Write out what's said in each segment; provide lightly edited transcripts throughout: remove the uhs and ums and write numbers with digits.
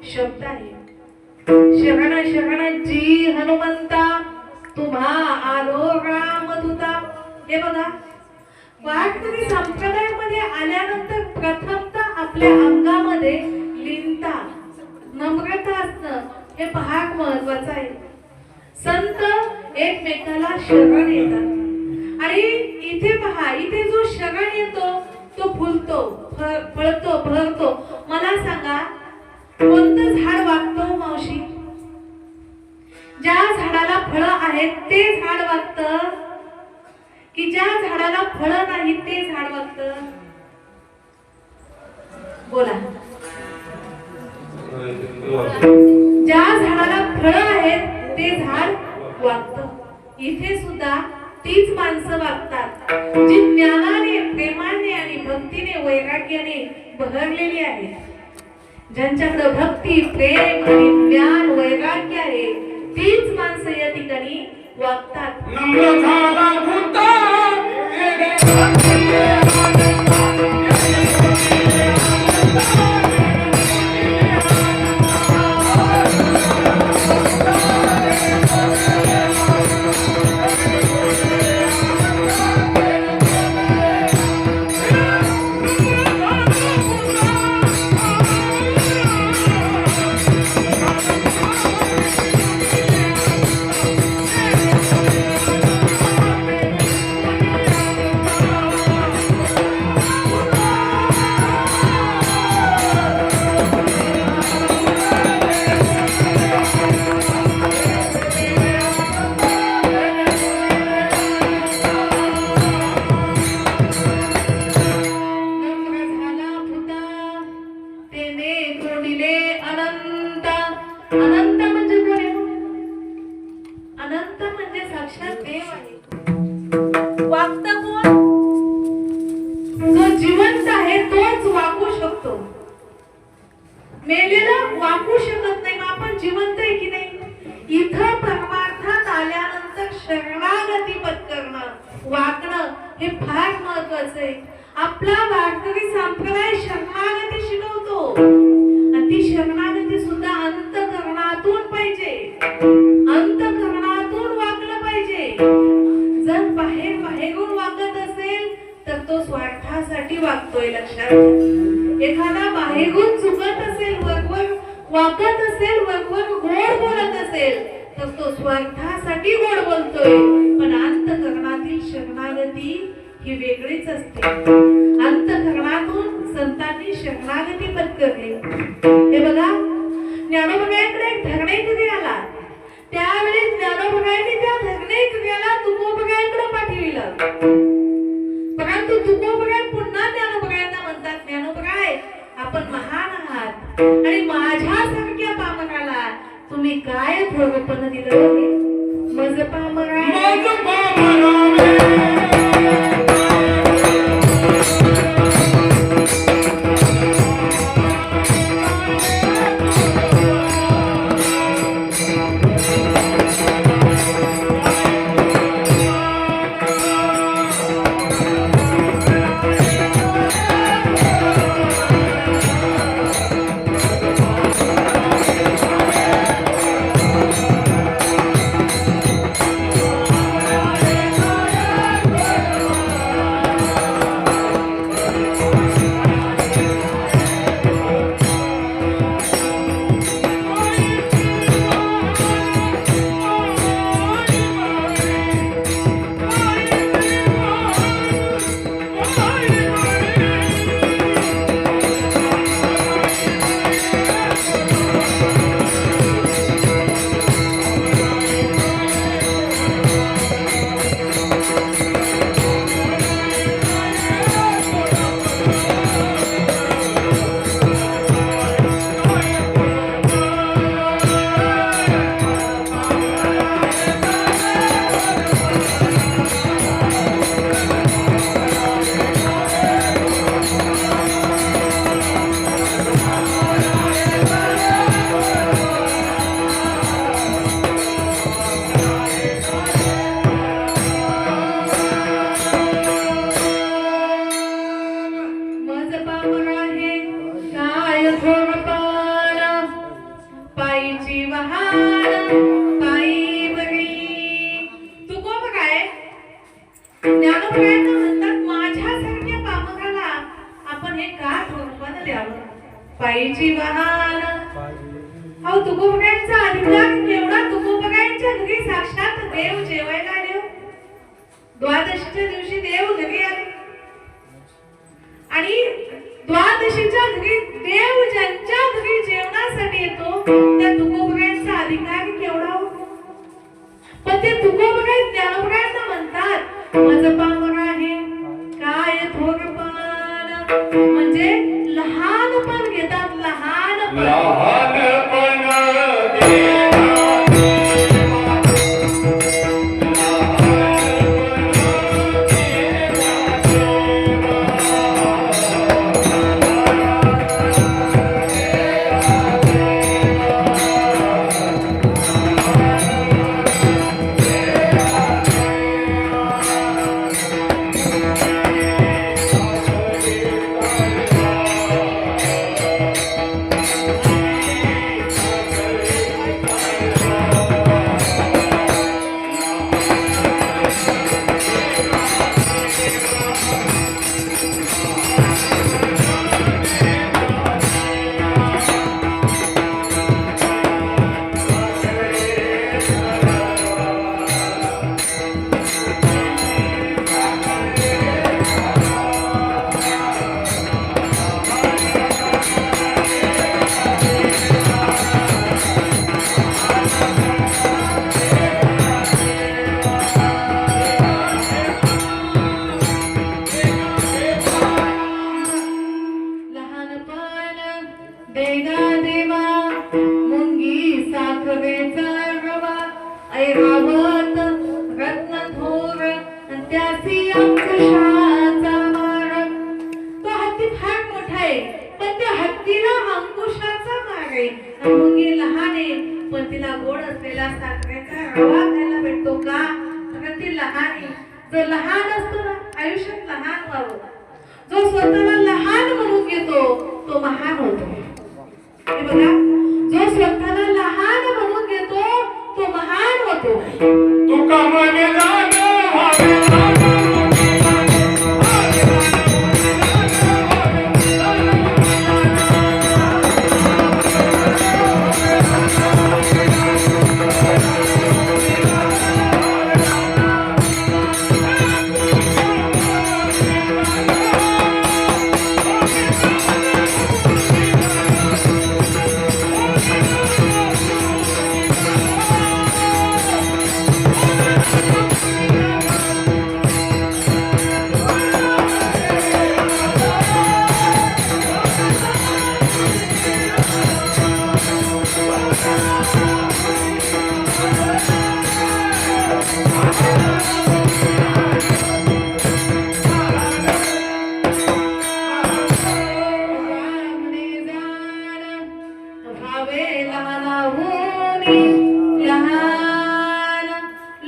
शब्द आहे. शरण शरण जी हनुमंता तुम्हा आलो रामदूता. हे बघा, वारकरी संप्रदायामध्ये आल्यानंतर प्रथमतः आपल्या अंगामध्ये लीनता, नम्रता असणं हे फार महत्वाचं आहे. संत एकमेकाला शरण येतात आणि इथे पहा, इथे जो शरण येतो तो फुलतो, फळतो, भरतो. मला सांगा, कोणतं झाड वागतो मावशी? ज्या झाडाला फळं आहेत ते झाड वागतं की ज्या झाडाला फळं नाहीत ते झाड वागतं? बोला. ज्या झाडाला फळं आहेत ते झाड वागतं. इथे सुद्धा तीच माणसं वागतात जी ज्ञानाने, प्रेमाने आणि भक्तीने, वैराग्याने बहरलेली आहेत. ज्यांच्याकडे भक्ती, प्रेम आणि ज्ञान, वैराग्य आहे, तीच माणसं या ठिकाणी वागतात. अनंत म्हणजे कोण आहे? अनंत म्हणजे साक्षात देव आहे. वागता कोण? जो जिवंत आहे तोच वागू शकतो. मेलेला वागू शकत नाही. आपण जिवंत आहे की नाही? इथं परमार्थात आल्यानंतर शरणागती पत्करणं, वागणं हे फार महत्वाचं आहे. आपला वारकरी संप्रदाय शरणागती शिकवतो आणि ती शरणागती सुद्धा अंतःकरणातून पाहिजे. अंतःकरणातून वागलं पाहिजे. जर बाहेरून वागत असेल तर तो स्वार्थासाठी वागतोय. लक्षात घ्या. एखादा बाहेरून चुकत असेल, वरवर वागत असेल, वरवर गोड बोलत असेल तर तो स्वार्थासाठी गोड बोलतोय. पण अंतःकरणातील शरणागती ही वेगळीच असते. अंतःकरणातून संतांनी शरणागती पत्करली. हे बघा, ज्ञानोबाकडे एक धरणेकरी आला. त्यावेळी ज्ञानोबाने त्या धरणेकरीला तुकोबाकडे पाठविलं. परंतु तुकोबा पुन्हा ज्ञानोबांना म्हणतात, ज्ञानोबाय आपण महान आहात आणि माझ्यासारख्या पामराला तुम्ही काय थोरपण दिलं? मज पामरा पायीची वाहन पायी बरी. तुकोब काय ज्ञानोबरायांना म्हणतात माझ्यासारख्या पामराला आपण हे का ठोकपण द्यावं. पायीची वाहन अहो तुकोबरायांचा अधिकार केवढा. तुकोबरायांच्या घरी साक्षात देव जेवायला आले. द्वादशीच्या दिवशी देव घरी आले आणि द्वादशीच्या घरी देव ज्यांच्या घरी जेवणासाठी येतो त्या तुकोबरायांचा अधिकार केवढा. पण ते तुकोबराय ज्ञानोबरायांना म्हणतात माझं पामर आहे काय थोरपण म्हणजे लहानपण घेतात. लहानपण ऐरावत रत्नथोर त्यासी अंकुशाचा मार. तो हत्ती फार मोठा आहे पण त्या हत्तीला अंकुशाचा मार आहे. मुंगी लहान आहे पण तिला गोड असलेला साखरेचा रवा खायला भेटतो का तर ती लहान आहे. जो लहान असतो ना आयुष्यात लहान व्हावं. जो स्वतःला लहान म्हणून घेतो तो महान होतो. हे बघा जो स्वतःला लहान म्हणून घेतो तो महान होतो. तुका मने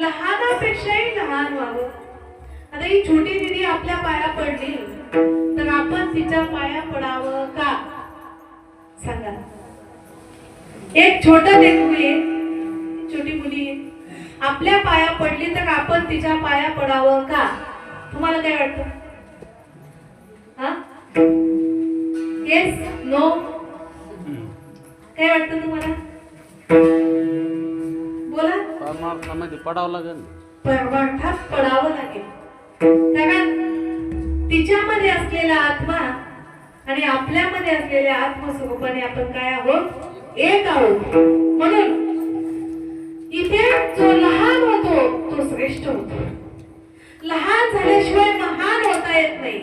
लहानापेक्षाही लहान व्हावं. आता ही छोटी दिदी आपल्या पाया पडली तर आपण तिच्या पाया पडावं का सांगा. एक छोटा लेकरू आहे छोटी मुली आहे आपल्या पाया पडली तर आपण तिच्या पाया पडावं का. तुम्हाला काय वाटतं. हा येस नो काय वाटतं तुम्हाला. बोला. परमार्थामध्ये पडावं लागेल. परमार्थात पडावं लागेल कारण तिच्यामध्ये असलेला आत्मा आणि आपल्यामध्ये असलेल्या आत्मस्वरूपाने आपण काय आहोत एक आहोत. म्हणून इथे जो लहान होतो तो श्रेष्ठ होतो. लहान झाल्याशिवाय महान होता येत नाही.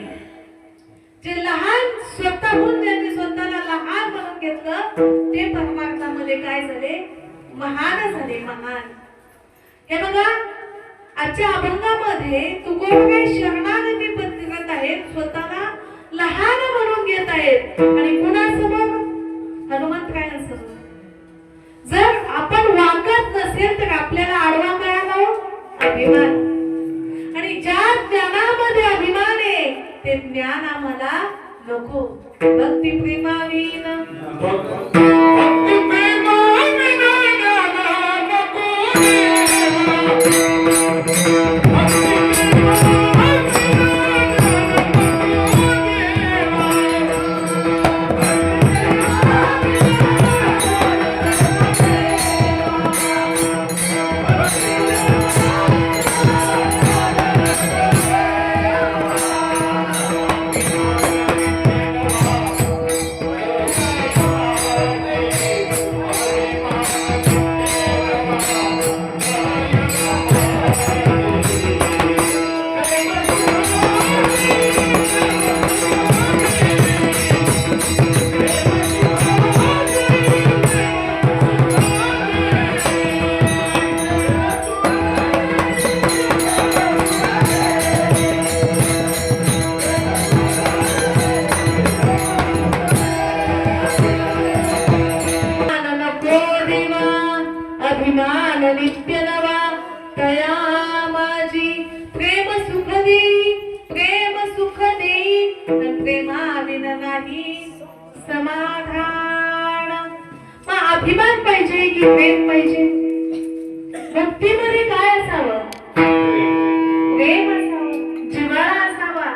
जे लहान स्वतःहून ज्यांनी स्वतःला लहान म्हणून घेतलं ते परमार्थामध्ये काय झाले महान झाले. महान. हे बघा आजच्या अभंगामध्ये तुकोबराय शरणागती पत्करत आहेत. स्वतःला लहान म्हणून घेत आहेत आणि कुणासमोर हनुमंतरायांसमोर. जर आपण वागत नसेल तर आपल्याला आडवा काय आला अभिमान. आणि ज्या ज्ञानामध्ये अभिमान आहे ते ज्ञान आम्हाला नको. भक्ती प्रेमावीन भक्ती प्रेमावीन मान नित्य नवा तया माझी प्रेम सुख देई प्रेमाविन नाही समाधान. मग अभिमान पाहिजे की प्रेम पाहिजे? भक्तीमध्ये काय असावं? प्रेम असावं, जिव्हाळा असावा.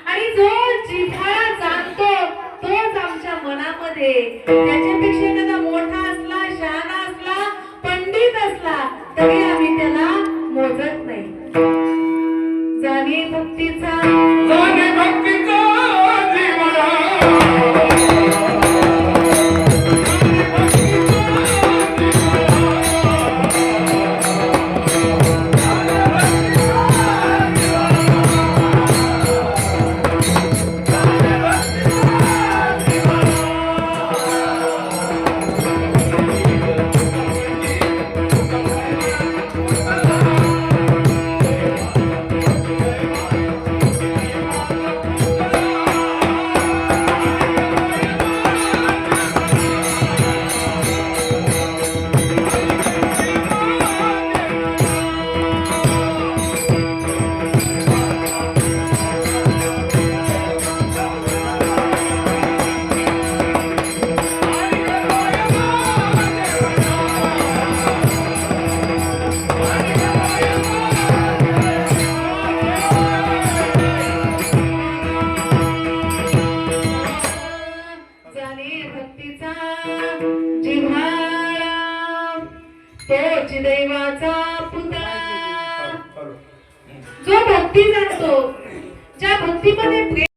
आणि जो जिव्हाळा जाणतो तोच आमच्या मनामध्ये, त्याच्यापेक्षा एखादा मोठा असला, शहाणा असला, पंडित असला तरी आम्ही त्याला मोजत नाही. जाणे भक्तीचा जाणे भक्तीचा जिव्हाळा. जाणे भक्तीचा जिव्हाळा तोच दैवाचा पुतळा. जो भक्ती जाणतो, ज्या भक्तीमध्ये प्रेम